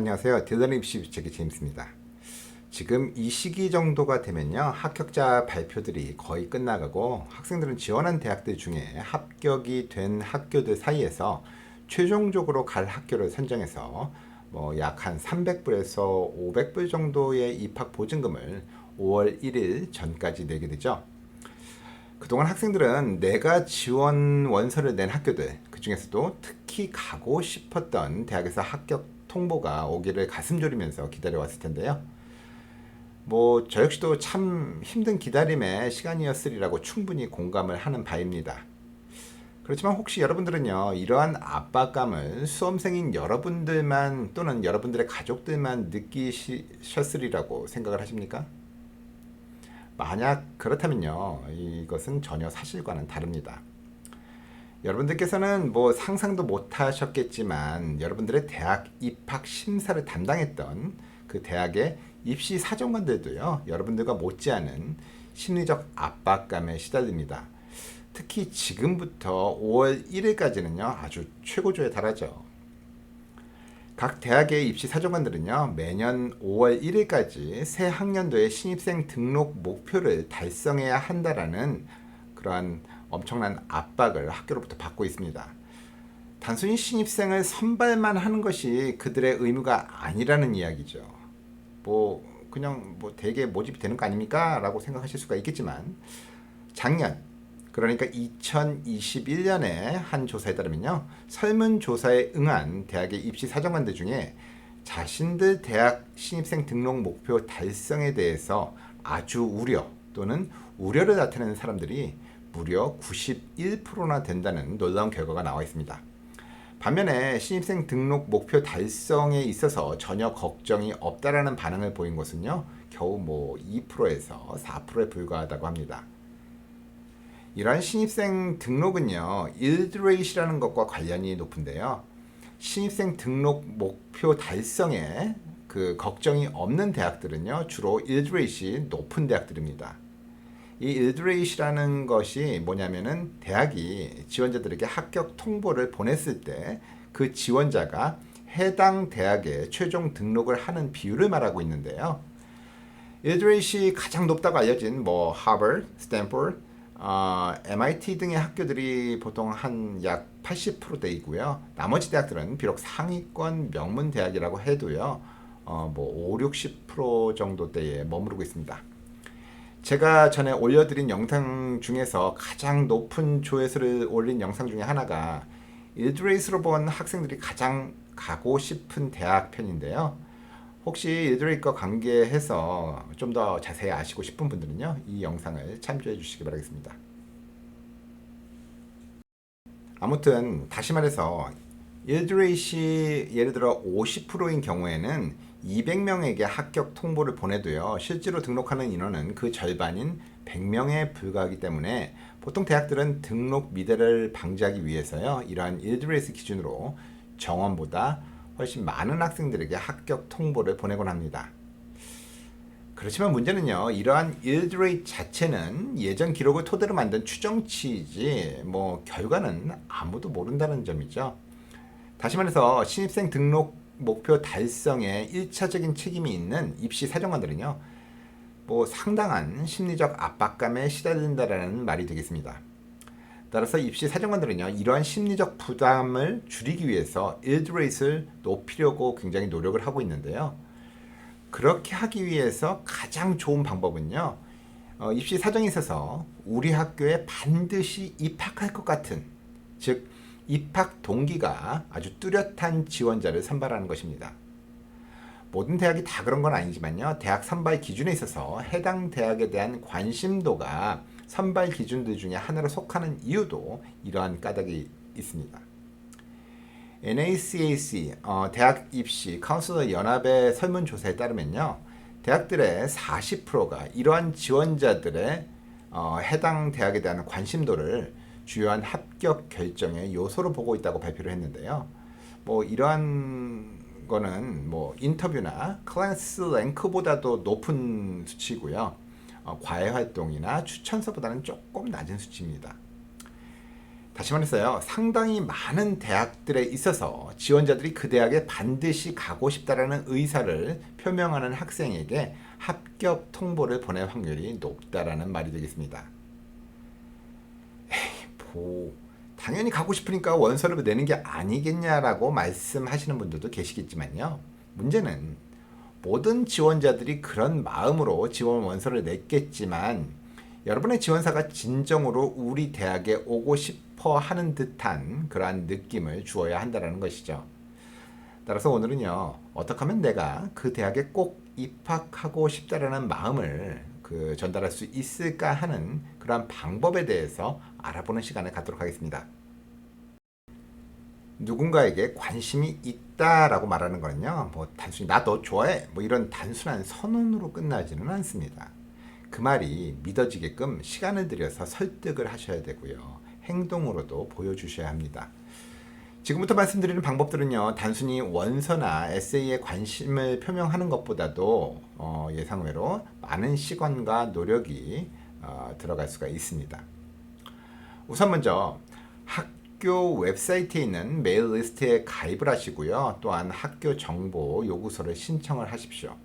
안녕하세요. 딜러링 입시 부책의 제임스입니다. 지금 이 시기 정도가 되면요, 합격자 발표들이 거의 끝나가고 학생들은 지원한 대학들 중에 합격이 된 학교들 사이에서 최종적으로 갈 학교를 선정해서 뭐 약 한 300불에서 500불 정도의 입학 보증금을 5월 1일 전까지 내게 되죠. 그동안 학생들은 내가 지원 원서를 낸 학교들, 그 중에서도 특히 가고 싶었던 대학에서 합격 통보가 오기를 가슴 졸이면서 기다려왔을 텐데요. 뭐 저 역시도 참 힘든 기다림의 시간이었으리라고 충분히 공감을 하는 바입니다. 그렇지만 혹시 여러분들은요, 이러한 압박감을 수험생인 여러분들만 또는 여러분들의 가족들만 느끼셨으리라고 생각을 하십니까? 만약 그렇다면요, 이것은 전혀 사실과는 다릅니다. 여러분들께서는 뭐 상상도 못 하셨겠지만 여러분들의 대학 입학 심사를 담당했던 그 대학의 입시 사정관들도요, 여러분들과 못지않은 심리적 압박감에 시달립니다. 특히 지금부터 5월 1일까지는요, 아주 최고조에 달하죠. 각 대학의 입시 사정관들은요, 매년 5월 1일까지 새 학년도의 신입생 등록 목표를 달성해야 한다라는 그러한 엄청난 압박을 학교로부터 받고 있습니다. 단순히 신입생을 선발만 하는 것이 그들의 의무가 아니라는 이야기죠. 그냥 대개 모집이 되는 거 아닙니까? 라고 생각하실 수가 있겠지만, 작년, 그러니까 2021년에 한 조사에 따르면요, 설문조사에 응한 대학의 입시 사정관들 중에 자신들 대학 신입생 등록 목표 달성에 대해서 아주 우려 또는 우려를 나타내는 사람들이 무려 91%나 된다는 놀라운 결과가 나와 있습니다. 반면에 신입생 등록 목표 달성에 있어서 전혀 걱정이 없다라는 반응을 보인 것은요, 겨우 2%에서 4%에 불과하다고 합니다. 이러한 신입생 등록은요, 일드레이시라는 것과 관련이 높은데요. 신입생 등록 목표 달성에 그 걱정이 없는 대학들은요, 주로 일드레이시 높은 대학들입니다. 이 일드레이시라는 것이 뭐냐면은 대학이 지원자들에게 합격 통보를 보냈을 때 그 지원자가 해당 대학에 최종 등록을 하는 비율을 말하고 있는데요. 일드레이시 가장 높다고 알려진 하버드, 스탠포드, MIT 등의 학교들이 보통 한 약 80%대이고요. 나머지 대학들은 비록 상위권 명문 대학이라고 해도요, 5, 60% 정도대에 머무르고 있습니다. 제가 전에 올려드린 영상 중에서 가장 높은 조회수를 올린 영상 중에 하나가 일드레이스로 본 학생들이 가장 가고 싶은 대학 편인데요. 혹시 일드레이스과 관계해서 좀 더 자세히 아시고 싶은 분들은요, 이 영상을 참조해 주시기 바라겠습니다. 아무튼 다시 말해서 일드레이시 예를 들어 50%인 경우에는 200명에게 합격 통보를 보내도요, 실제로 등록하는 인원은 그 절반인 100명에 불과하기 때문에 보통 대학들은 등록 미달을 방지하기 위해서요, 이러한 일드레이스 기준으로 정원보다 훨씬 많은 학생들에게 합격 통보를 보내곤 합니다. 그렇지만 문제는요, 이러한 일드레이트 자체는 예전 기록을 토대로 만든 추정치이지 결과는 아무도 모른다는 점이죠. 다시 말해서 신입생 등록 목표 달성에 1차적인 책임이 있는 입시 사정관들은요, 상당한 심리적 압박감에 시달린다라는 말이 되겠습니다. 따라서 입시 사정관들은요, 이러한 심리적 부담을 줄이기 위해서 일드레이트를 높이려고 굉장히 노력을 하고 있는데요. 그렇게 하기 위해서 가장 좋은 방법은요, 입시 사정에 있어서 우리 학교에 반드시 입학할 것 같은, 즉 입학 동기가 아주 뚜렷한 지원자를 선발하는 것입니다. 모든 대학이 다 그런 건 아니지만요, 대학 선발 기준에 있어서 해당 대학에 대한 관심도가 선발 기준들 중에 하나로 속하는 이유도 이러한 까닭이 있습니다. NACAC 대학 입시 카운슬러 연합의 설문조사에 따르면요, 대학들의 40%가 이러한 지원자들의 해당 대학에 대한 관심도를 주요한 합격 결정의 요소로 보고 있다고 발표를 했는데요. 이러한 거는 인터뷰나 클래스 랭크보다도 높은 수치고요. 과외 활동이나 추천서보다는 조금 낮은 수치입니다. 다시 말해서요, 상당히 많은 대학들에 있어서 지원자들이 그 대학에 반드시 가고 싶다라는 의사를 표명하는 학생에게 합격 통보를 보낼 확률이 높다라는 말이 되겠습니다. 당연히 가고 싶으니까 원서를 내는 게 아니겠냐라고 말씀하시는 분들도 계시겠지만요. 문제는 모든 지원자들이 그런 마음으로 지원 원서를 냈겠지만 여러분의 지원사가 진정으로 우리 대학에 오고 싶어 하는 듯한 그러한 느낌을 주어야 한다는 것이죠. 따라서 오늘은요, 어떻게 하면 내가 그 대학에 꼭 입학하고 싶다라는 마음을 전달할 수 있을까 하는 그러한 방법에 대해서 알아보는 시간을 갖도록 하겠습니다. 누군가에게 관심이 있다라고 말하는 거는요, 단순히 나 너 좋아해 이런 단순한 선언으로 끝나지는 않습니다. 그 말이 믿어지게끔 시간을 들여서 설득을 하셔야 되고요, 행동으로도 보여주셔야 합니다. 지금부터 말씀드리는 방법들은요, 단순히 원서나 에세이에 관심을 표명하는 것보다도 예상외로 많은 시간과 노력이 들어갈 수가 있습니다. 우선 먼저 학교 웹사이트에 있는 메일 리스트에 가입을 하시고요, 또한 학교 정보 요구서를 신청을 하십시오.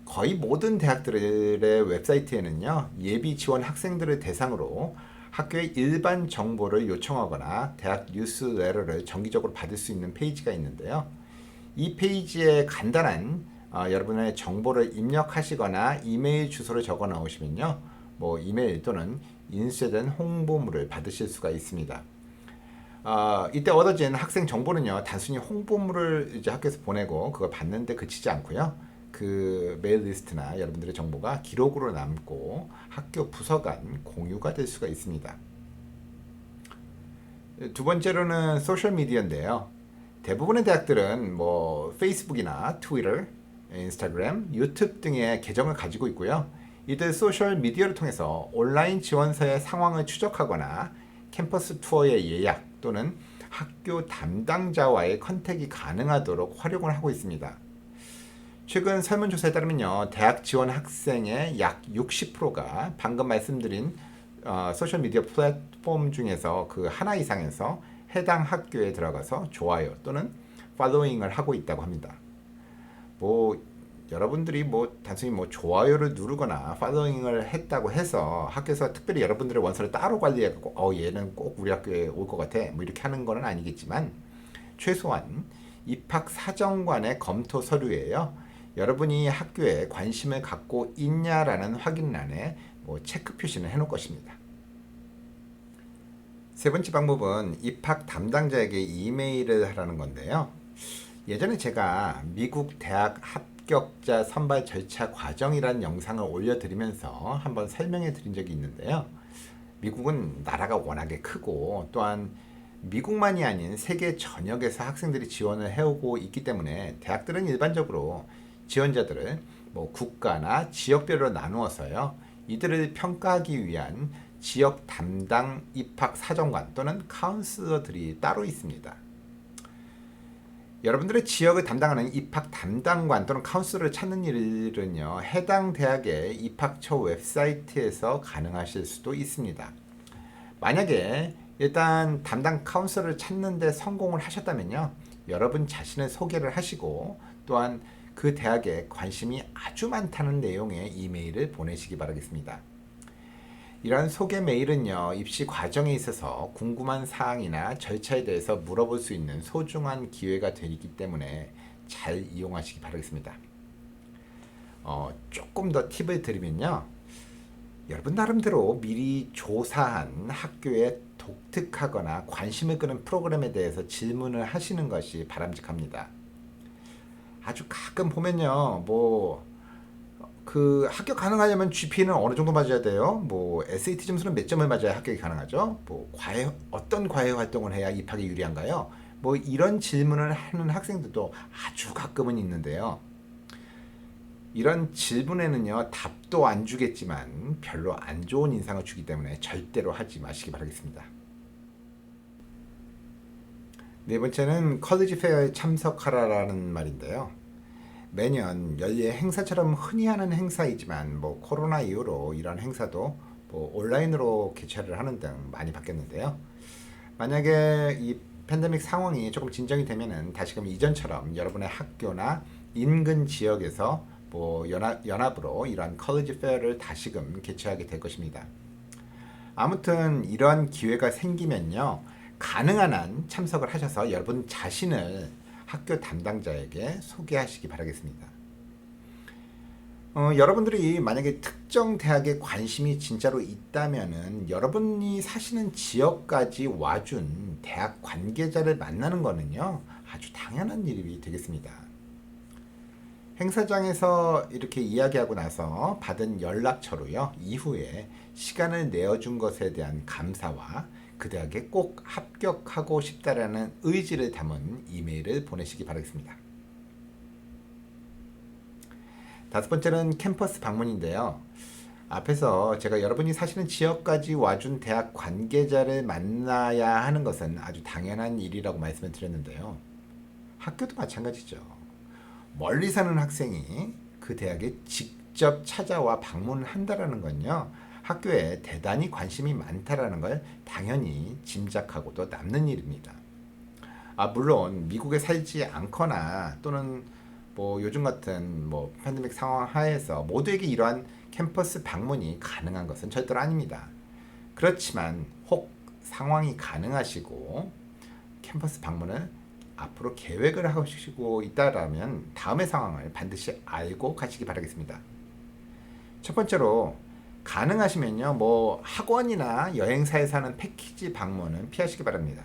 거의 모든 대학들의 웹사이트에는요, 예비 지원 학생들을 대상으로 학교의 일반 정보를 요청하거나 대학 뉴스레터를 정기적으로 받을 수 있는 페이지가 있는데요. 이 페이지에 간단한 여러분의 정보를 입력하시거나 이메일 주소를 적어 넣으시면요, 이메일 또는 인쇄된 홍보물을 받으실 수가 있습니다. 이때 얻어진 학생 정보는요, 단순히 홍보물을 이제 학교에서 보내고 그걸 받는데 그치지 않고요, 그 메일 리스트나 여러분들의 정보가 기록으로 남고 학교 부서 간 공유가 될 수가 있습니다. 두 번째로는 소셜 미디어인데요. 대부분의 대학들은 페이스북이나 트위터, 인스타그램, 유튜브 등의 계정을 가지고 있고요. 이들 소셜 미디어를 통해서 온라인 지원서의 상황을 추적하거나 캠퍼스 투어의 예약 또는 학교 담당자와의 컨택이 가능하도록 활용을 하고 있습니다. 최근 설문조사에 따르면요, 대학 지원 학생의 약 60%가 방금 말씀드린 소셜미디어 플랫폼 중에서 그 하나 이상에서 해당 학교에 들어가서 좋아요 또는 팔로잉을 하고 있다고 합니다. 여러분들이 단순히 좋아요를 누르거나 팔로잉을 했다고 해서 학교에서 특별히 여러분들의 원서를 따로 관리해갖고 얘는 꼭 우리 학교에 올 것 같아 이렇게 하는 건 아니겠지만, 최소한 입학 사정관의 검토 서류에요, 여러분이 학교에 관심을 갖고 있냐라는 확인란에 체크 표시는 해놓을 것입니다. 세 번째 방법은 입학 담당자에게 이메일을 하라는 건데요. 예전에 제가 미국 대학 합격자 선발 절차 과정이라는 영상을 올려드리면서 한번 설명해 드린 적이 있는데요. 미국은 나라가 워낙에 크고 또한 미국만이 아닌 세계 전역에서 학생들이 지원을 해오고 있기 때문에 대학들은 일반적으로 지원자들을 국가나 지역별로 나누어서요, 이들을 평가하기 위한 지역 담당 입학 사정관 또는 카운슬러들이 따로 있습니다. 여러분들의 지역을 담당하는 입학 담당관 또는 카운슬러를 찾는 일은요, 해당 대학의 입학처 웹사이트에서 가능하실 수도 있습니다. 만약에 일단 담당 카운슬러를 찾는 데 성공을 하셨다면요, 여러분 자신을 소개를 하시고 또한 그 대학에 관심이 아주 많다는 내용의 이메일을 보내시기 바라겠습니다. 이러한 소개 메일은요, 입시 과정에 있어서 궁금한 사항이나 절차에 대해서 물어볼 수 있는 소중한 기회가 되기 때문에 잘 이용하시기 바라겠습니다. 조금 더 팁을 드리면요, 여러분 나름대로 미리 조사한 학교의 독특하거나 관심을 끄는 프로그램에 대해서 질문을 하시는 것이 바람직합니다. 아주 가끔 보면요, 합격 가능하려면 GPA는 어느 정도 맞아야 돼요? SAT 점수는 몇 점을 맞아야 합격이 가능하죠? 어떤 과외 활동을 해야 입학에 유리한가요? 이런 질문을 하는 학생들도 아주 가끔은 있는데요. 이런 질문에는요, 답도 안 주겠지만 별로 안 좋은 인상을 주기 때문에 절대로 하지 마시기 바라겠습니다. 네 번째는 컬리지 페어에 참석하라라는 말인데요. 매년 연례 행사처럼 흔히 하는 행사이지만 코로나 이후로 이런 행사도 온라인으로 개최를 하는 등 많이 바뀌었는데요. 만약에 이 팬데믹 상황이 조금 진정이 되면은 다시금 이전처럼 여러분의 학교나 인근 지역에서 뭐 연합으로 이러한 컬리지 페어를 다시금 개최하게 될 것입니다. 아무튼 이러한 기회가 생기면요, 가능한 한 참석을 하셔서 여러분 자신을 학교 담당자에게 소개하시기 바라겠습니다. 여러분들이 만약에 특정 대학에 관심이 진짜로 있다면은 여러분이 사시는 지역까지 와준 대학 관계자를 만나는 거는요, 아주 당연한 일이 되겠습니다. 행사장에서 이렇게 이야기하고 나서 받은 연락처로요, 이후에 시간을 내어준 것에 대한 감사와 그 대학에 꼭 합격하고 싶다라는 의지를 담은 이메일을 보내시기 바라겠습니다. 다섯 번째는 캠퍼스 방문인데요. 앞에서 제가 여러분이 사시는 지역까지 와준 대학 관계자를 만나야 하는 것은 아주 당연한 일이라고 말씀을 드렸는데요. 학교도 마찬가지죠. 멀리 사는 학생이 그 대학에 직접 찾아와 방문을 한다라는 건요, 학교에 대단히 관심이 많다라는 걸 당연히 짐작하고도 남는 일입니다. 물론 미국에 살지 않거나 또는 뭐 요즘 같은 뭐 팬데믹 상황 하에서 모두에게 이러한 캠퍼스 방문이 가능한 것은 절대로 아닙니다. 그렇지만 혹 상황이 가능하시고 캠퍼스 방문을 앞으로 계획을 하시고 있다라면 다음의 상황을 반드시 알고 가시기 바라겠습니다. 첫 번째로 가능하시면요, 뭐 학원이나 여행사에서 하는 패키지 방문은 피하시기 바랍니다.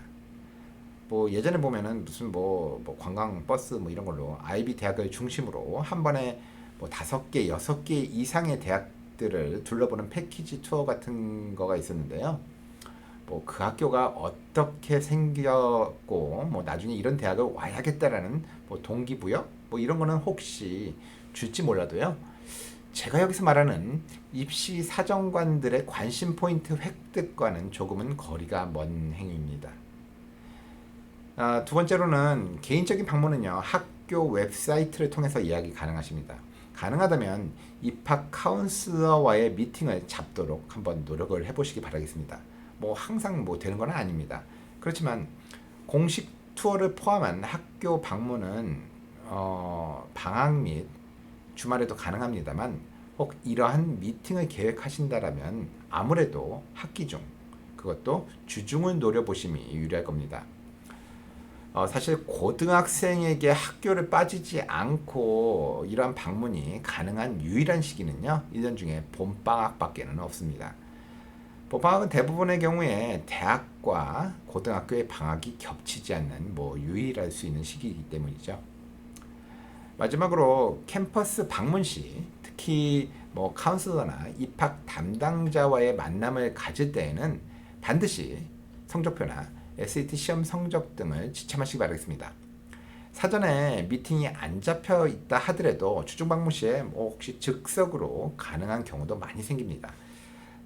뭐 예전에 보면은 무슨 뭐 관광 버스 뭐 이런 걸로 아이비 대학을 중심으로 한 번에 뭐 5개, 6개 이상의 대학들을 둘러보는 패키지 투어 같은 거가 있었는데요. 뭐 그 학교가 어떻게 생겼고 뭐 나중에 이런 대학을 와야겠다라는 뭐 동기부여 뭐 이런 거는 혹시 줄지 몰라도요, 제가 여기서 말하는 입시 사정관들의 관심 포인트 획득과는 조금은 거리가 먼 행위입니다. 두 번째로는 개인적인 방문은요, 학교 웹사이트를 통해서 예약이 가능하십니다. 가능하다면 입학 카운슬러와의 미팅을 잡도록 한번 노력을 해보시기 바라겠습니다. 뭐 항상 뭐 되는 건 아닙니다. 그렇지만 공식 투어를 포함한 학교 방문은 방학 및 주말에도 가능합니다만, 혹 이러한 미팅을 계획하신다라면 아무래도 학기 중, 그것도 주중을 노려보심이 유리할 겁니다. 사실 고등학생에게 학교를 빠지지 않고 이러한 방문이 가능한 유일한 시기는요, 1년 중에 봄방학밖에는 없습니다. 봄방학은 대부분의 경우에 대학과 고등학교의 방학이 겹치지 않는 뭐 유일할 수 있는 시기이기 때문이죠. 마지막으로 캠퍼스 방문 시 특히 뭐 카운슬러나 입학 담당자와의 만남을 가질 때에는 반드시 성적표나 SAT 시험 성적 등을 지참하시기 바라겠습니다. 사전에 미팅이 안 잡혀 있다 하더라도 주중 방문 시에 뭐 혹시 즉석으로 가능한 경우도 많이 생깁니다.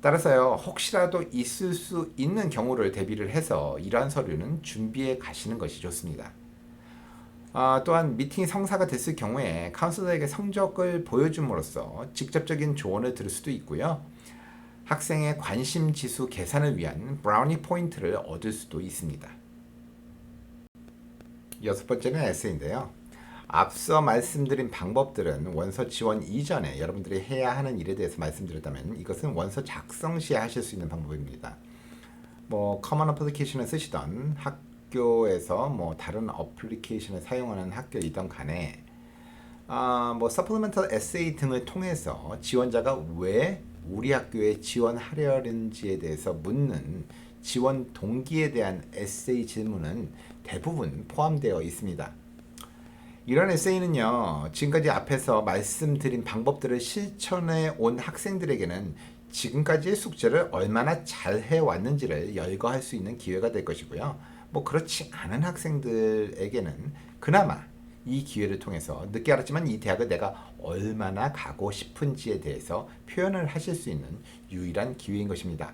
따라서요, 혹시라도 있을 수 있는 경우를 대비를 해서 이러한 서류는 준비해 가시는 것이 좋습니다. 또한 미팅이 성사가 됐을 경우에 카운슬러에게 성적을 보여줌으로써 직접적인 조언을 들을 수도 있고요, 학생의 관심 지수 계산을 위한 브라우니 포인트를 얻을 수도 있습니다. 여섯 번째는 에세이인데요. 앞서 말씀드린 방법들은 원서 지원 이전에 여러분들이 해야 하는 일에 대해서 말씀드렸다면, 이것은 원서 작성 시에 하실 수 있는 방법입니다. 뭐 커먼 어플리케이션을 쓰시던 학교에서 뭐 다른 어플리케이션을 사용하는 학교이던 간에 뭐 서플리멘털 에세이 등을 통해서 지원자가 왜 우리 학교에 지원하려는지에 대해서 묻는 지원 동기에 대한 에세이 질문은 대부분 포함되어 있습니다. 이런 에세이는요, 지금까지 앞에서 말씀드린 방법들을 실천해 온 학생들에게는 지금까지의 숙제를 얼마나 잘 해왔는지를 열거할 수 있는 기회가 될 것이고요, 뭐 그렇지 않은 학생들에게는 그나마 이 기회를 통해서 늦게 알았지만 이 대학을 내가 얼마나 가고 싶은지에 대해서 표현을 하실 수 있는 유일한 기회인 것입니다.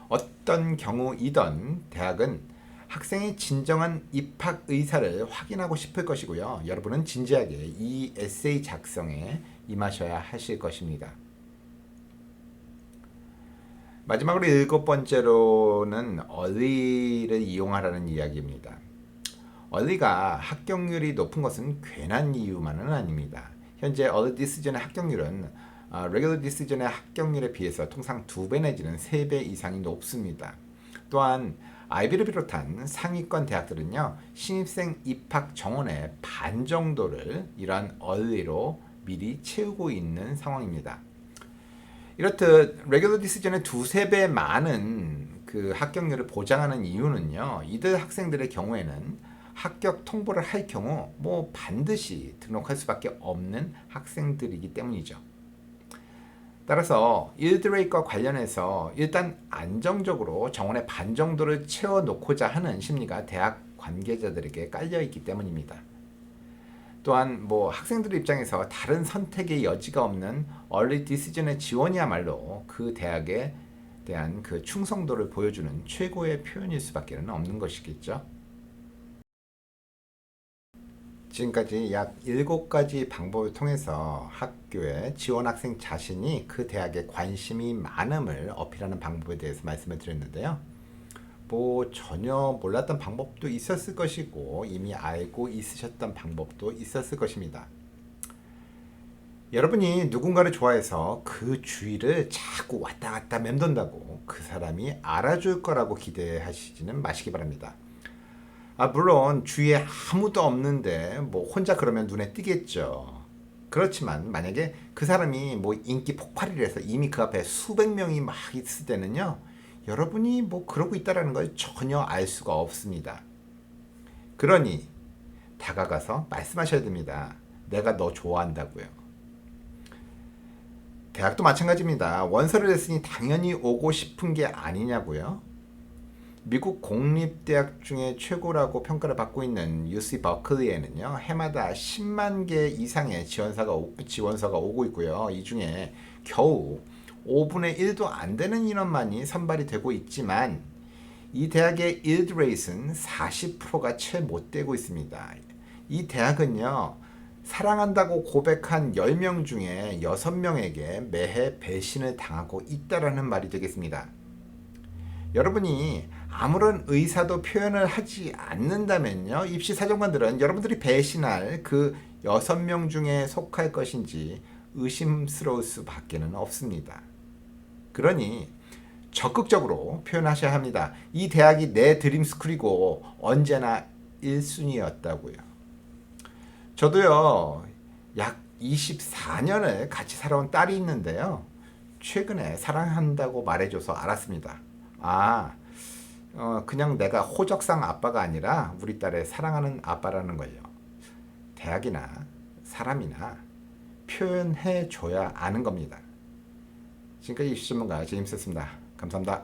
어떤 경우이던 대학은 학생의 진정한 입학 의사를 확인하고 싶을 것이고요, 여러분은 진지하게 이 에세이 작성에 임하셔야 하실 것입니다. 마지막으로 7번째로는 early를 이용하라는 이야기입니다. early가 합격률이 높은 것은 괜한 이유만은 아닙니다. 현재 early decision의 합격률은 regular decision의 합격률에 비해서 통상 2배 내지는 3배 이상이 높습니다. 또한 아이비를 비롯한 상위권 대학들은요, 신입생 입학 정원의 반 정도를 이러한 early로 미리 채우고 있는 상황입니다. 이렇듯 레귤러 디시전의 2~3배 많은 그 합격률을 보장하는 이유는요, 이들 학생들의 경우에는 합격 통보를 할 경우 반드시 등록할 수밖에 없는 학생들이기 때문이죠. 따라서 일드레이트와 관련해서 일단 안정적으로 정원의 반 정도를 채워놓고자 하는 심리가 대학 관계자들에게 깔려있기 때문입니다. 또한 학생들 입장에서 다른 선택의 여지가 없는 early decision의 지원이야말로 그 대학에 대한 그 충성도를 보여주는 최고의 표현일 수밖에 없는 것이겠죠. 지금까지 약 7가지 방법을 통해서 학교에 지원 학생 자신이 그 대학에 관심이 많음을 어필하는 방법에 대해서 말씀을 드렸는데요. 전혀 몰랐던 방법도 있었을 것이고 이미 알고 있으셨던 방법도 있었을 것입니다. 여러분이 누군가를 좋아해서 그 주위를 자꾸 왔다 갔다 맴돈다고 그 사람이 알아줄 거라고 기대하시지는 마시기 바랍니다. 물론 주위에 아무도 없는데 혼자 그러면 눈에 띄겠죠. 그렇지만 만약에 그 사람이 인기 폭발을 해서 이미 그 앞에 수백 명이 막 있을 때는요, 여러분이 그러고 있다는 걸 전혀 알 수가 없습니다. 그러니 다가가서 말씀하셔야 됩니다. 내가 너 좋아한다고요. 대학도 마찬가지입니다. 원서를 냈으니 당연히 오고 싶은 게 아니냐고요. 미국 공립대학 중에 최고라고 평가를 받고 있는 UC 버클리에는요, 해마다 10만 개 이상의 지원서가 오고 있고요. 이 중에 겨우 5분의 1도 안 되는 인원만이 선발이 되고 있지만 이 대학의 일드 레이트는 40%가 채 못 되고 있습니다. 이 대학은요, 사랑한다고 고백한 10명 중에 6명에게 매해 배신을 당하고 있다라는 말이 되겠습니다. 여러분이 아무런 의사도 표현을 하지 않는다면요, 입시사정관들은 여러분들이 배신할 그 6명 중에 속할 것인지 의심스러울 수밖에는 없습니다. 그러니 적극적으로 표현하셔야 합니다. 이 대학이 내 드림스쿨이고 언제나 1순위였다고요. 저도요, 약 24년을 같이 살아온 딸이 있는데요, 최근에 사랑한다고 말해줘서 알았습니다. 그냥 내가 호적상 아빠가 아니라 우리 딸의 사랑하는 아빠라는 걸요. 대학이나 사람이나 표현해줘야 아는 겁니다. 지금까지 입시 전문가 제임스였습니다. 감사합니다.